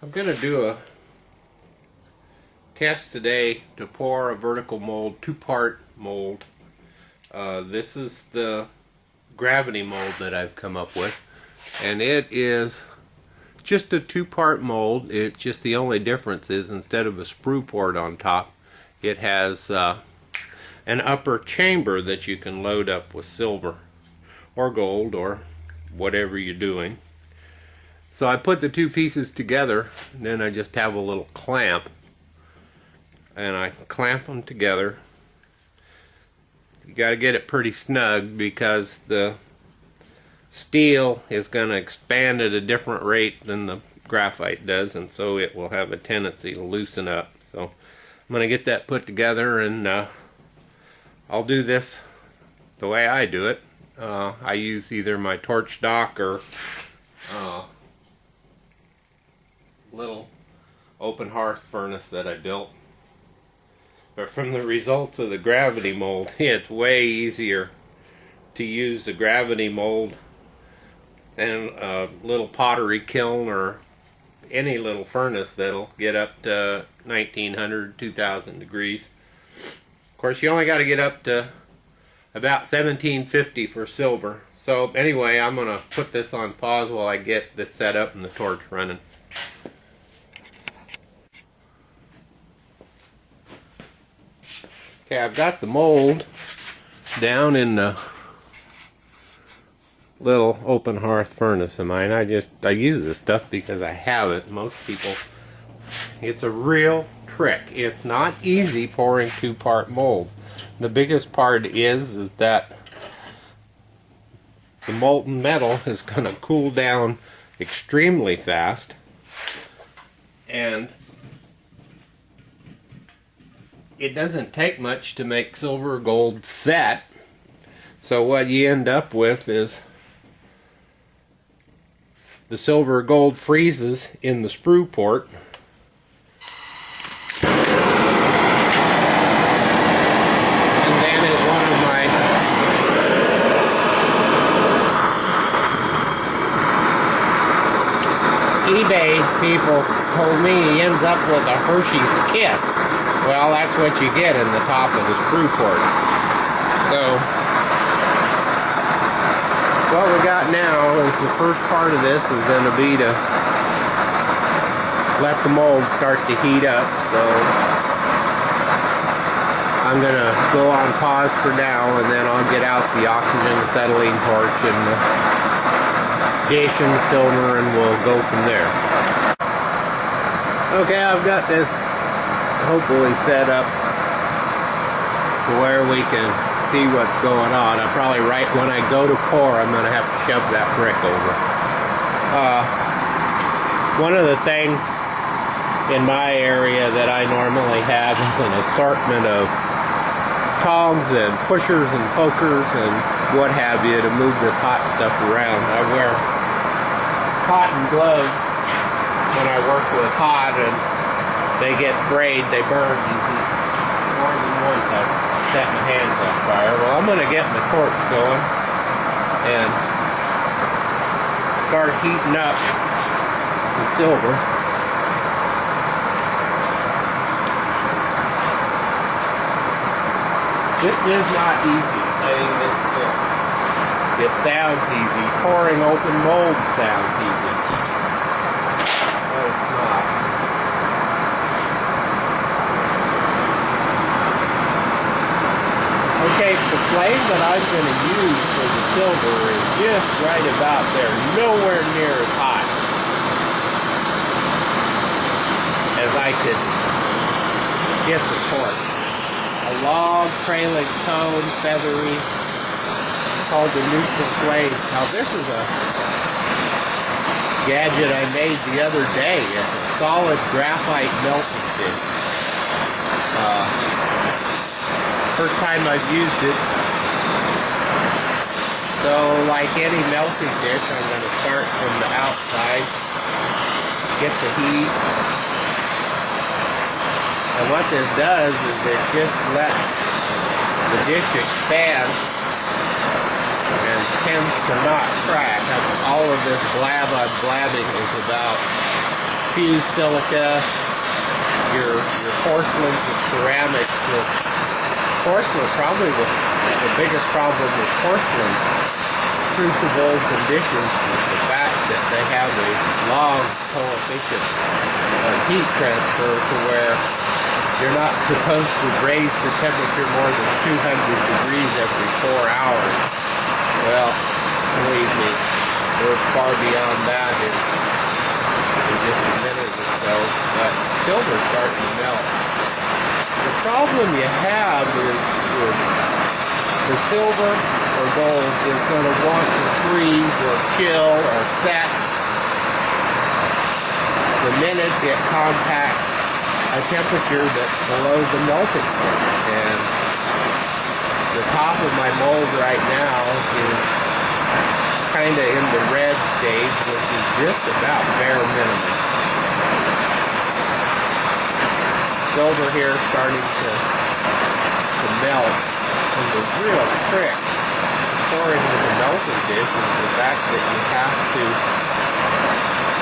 I'm going to do a test today to pour a vertical mold, two-part mold. This is the gravity mold that I've come up with, and it is just a two-part mold. It's just the only difference is instead of a sprue port on top, it has an upper chamber that you can load up with silver or gold or whatever you're doing. So I put the two pieces together, and then I just have a little clamp, and I clamp them together. You got to get it pretty snug because the steel is going to expand at a different rate than the graphite does, and so it will have a tendency to loosen up. So I'm going to get that put together, and I'll do this the way I do it. I use either my torch dock or little open hearth furnace that I built. But from the results of the gravity mold, it's way easier to use the gravity mold than a little pottery kiln or any little furnace that'll get up to 1900, 2000 degrees. Of course, you only got to get up to about 1750 for silver. So anyway, I'm going to put this on pause while I get this set up and the torch running. Okay, I've got the mold down in the little open hearth furnace of mine. I use this stuff because I have it. Most people, it's a real trick. It's not easy pouring two-part mold. The biggest part is that the molten metal is going to cool down extremely fast, and it doesn't take much to make silver or gold set. So what you end up with is the silver or gold freezes in the sprue port, and then as one of my eBay people told me, he ends up with a Hershey's Kiss. Well, that's what you get in the top of the sprue port. So what we got now is the first part of this is going to be to let the mold start to heat up. So I'm going to go on pause for now, and then I'll get out the oxygen acetylene torch and the dish and the silver, and we'll go from there. Okay, I've got this hopefully set up to where we can see what's going on. I probably right when I go to pour, I'm going to have to shove that brick over. One of the things in my area that I normally have is an assortment of tongs and pushers and pokers and what have you to move this hot stuff around. I wear cotton gloves when I work with hot, and they get frayed, they burn easy. More than once I've set my hands on fire. Well, I'm going to get my torch going and start heating up the silver. This is not easy. I mean, it sounds easy. Pouring open mold sounds easy. But it's not. Okay, the flame that I'm going to use for the silver is just right about there, nowhere near as hot as I could get the torch. A long, trailing tone, feathery, called the neutral flame. Now this is a gadget I made the other day. It's a solid graphite melting dish. First time I've used it. So like any melting dish, I'm going to start from the outside, get the heat, and what this does is it just lets the dish expand and tends to not crack. All of this blab I'm blabbing is about fused silica, your porcelains and ceramics. Porcelain, probably the biggest problem with porcelain crucibles and dishes is the fact that they have a long coefficient of heat transfer to where you're not supposed to raise the temperature more than 200 degrees every 4 hours. Well, believe me, we're far beyond that in just a minute or so, but silver's starting to melt. The problem you have is the silver or gold is going to want to freeze or chill or set the minute it contacts a temperature that's below the melting point. And the top of my mold right now is kind of in the red stage, which is just about bare minimum. Silver here starting to melt, and the real trick pouring in the melting dish is the fact that you have to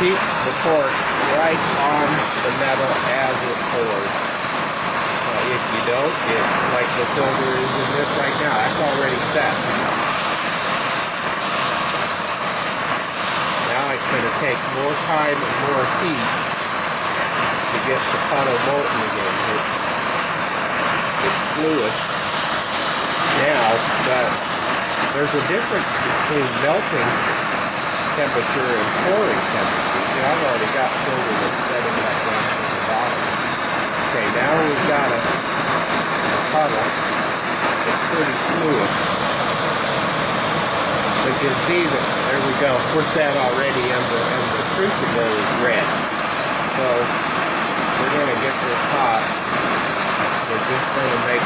keep the fork right on the metal as it pours. If you don't, like the silver is in this right now, that's already set. Now it's going to take more time and more heat to get the puddle molten again. It's fluid now, but there's a difference between melting temperature and pouring temperature. See, I've already got silver that's setting that down from the bottom. Okay, now we've got a puddle. It's pretty fluid. But you can see that, there we go, we're set already, and the crucible is red. So we're going to get this hot. We're just going to make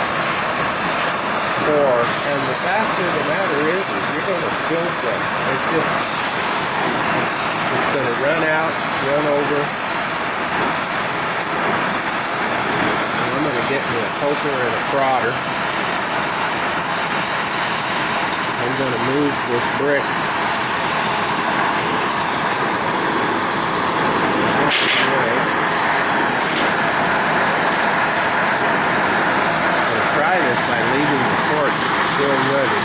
pour. And the fact of the matter is you're going to spill some. It's going to run out, run over. And I'm going to get me a poker and a frotter. I'm going to move this brick try this by leaving the fork still running.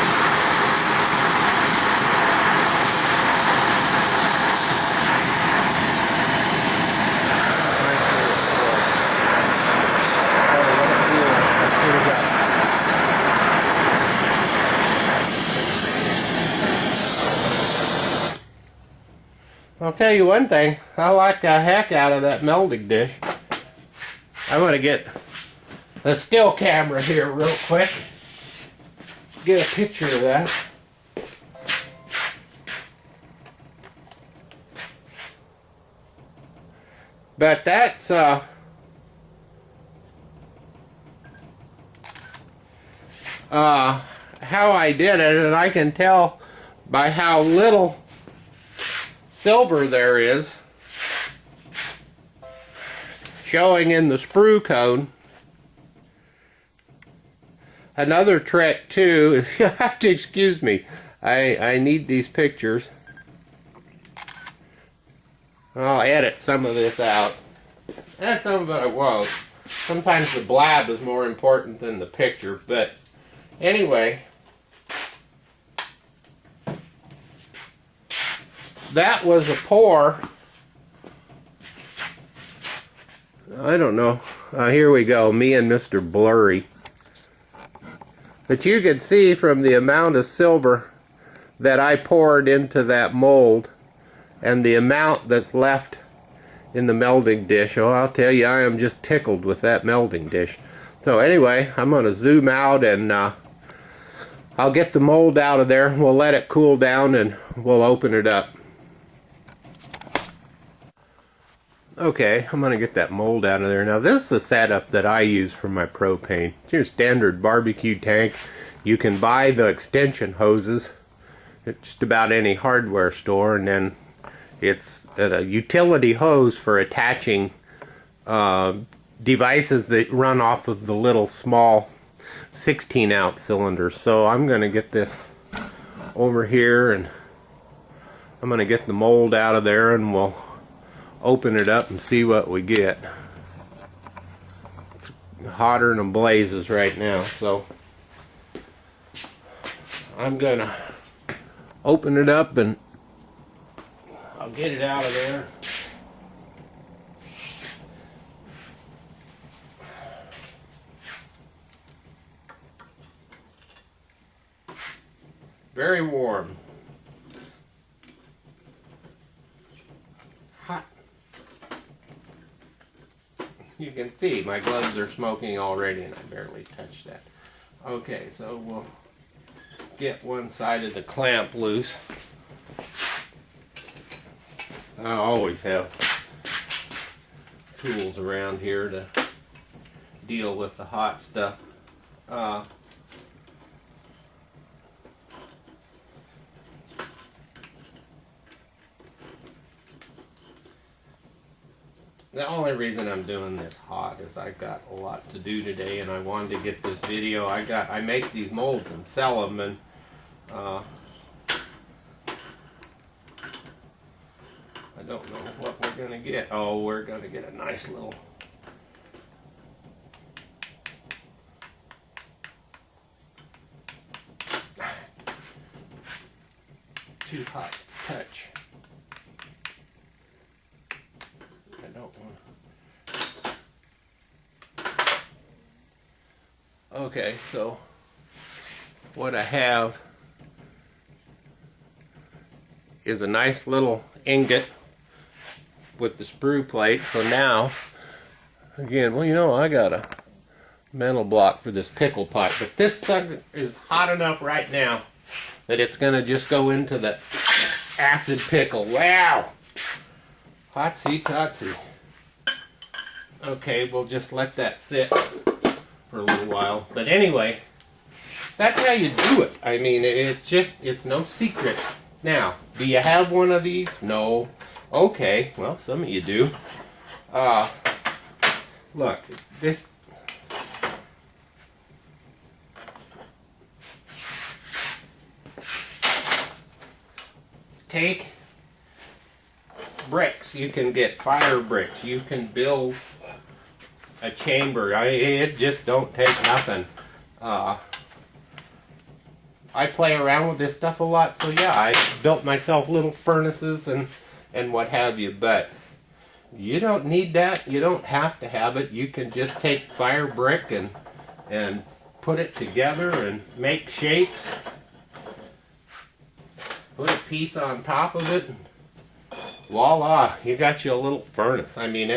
I'll tell you one thing, I like the heck out of that melding dish. I'm going to get a still camera here real quick. Get a picture of that. But that's how I did it, and I can tell by how little silver there is showing in the sprue cone. Another trick too is, you'll have to excuse me, I need these pictures. I'll edit some of this out, and some of it I won't. Sometimes the blab is more important than the picture, but anyway, that was a pour. I don't know. Here we go, me and Mr. Blurry. But you can see from the amount of silver that I poured into that mold and the amount that's left in the melding dish. Oh, I'll tell you, I am just tickled with that melding dish. So anyway, I'm going to zoom out, and I'll get the mold out of there. We'll let it cool down and we'll open it up. Okay, I'm going to get that mold out of there. Now this is the setup that I use for my propane. It's your standard barbecue tank. You can buy the extension hoses at just about any hardware store, and then it's a utility hose for attaching devices that run off of the little small 16-ounce cylinders. So I'm going to get this over here, and I'm going to get the mold out of there, and we'll open it up and see what we get. It's hotter than blazes right now, so I'm gonna open it up and I'll get it out of there. Very warm. Hot. You can see my gloves are smoking already and I barely touched that. Okay, so we'll get one side of the clamp loose. I always have tools around here to deal with the hot stuff. The only reason I'm doing this hot is I got a lot to do today and I wanted to get this video. I make these molds and sell them, and I don't know what we're going to get. Oh, we're going to get a nice little too hot to touch. I don't want to. Okay, so what I have is a nice little ingot with the sprue plate. So now, again, well, you know, I got a metal block for this pickle pot, but this sucker is hot enough right now that it's going to just go into the acid pickle. Wow! Hotsy totsy. Okay, we'll just let that sit for a little while. But anyway, that's how you do it. I mean, it's no secret. Now, do you have one of these? No. Okay, well, some of you do. Look, this. Take bricks. You can get fire bricks. You can build a chamber. It just don't take nothing. I play around with this stuff a lot, so yeah, I built myself little furnaces and what have you, but you don't need that. You don't have to have it. You can just take fire brick and put it together and make shapes. Put a piece on top of it, and voila, you got you a little furnace. I mean,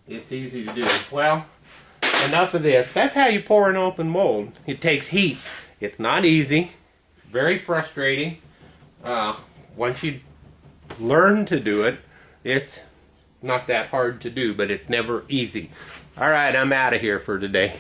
it's easy to do. Well, enough of this. That's how you pour an open mold. It takes heat. It's not easy. Very frustrating. Once you learn to do it, it's not that hard to do, but it's never easy. All right, I'm out of here for today.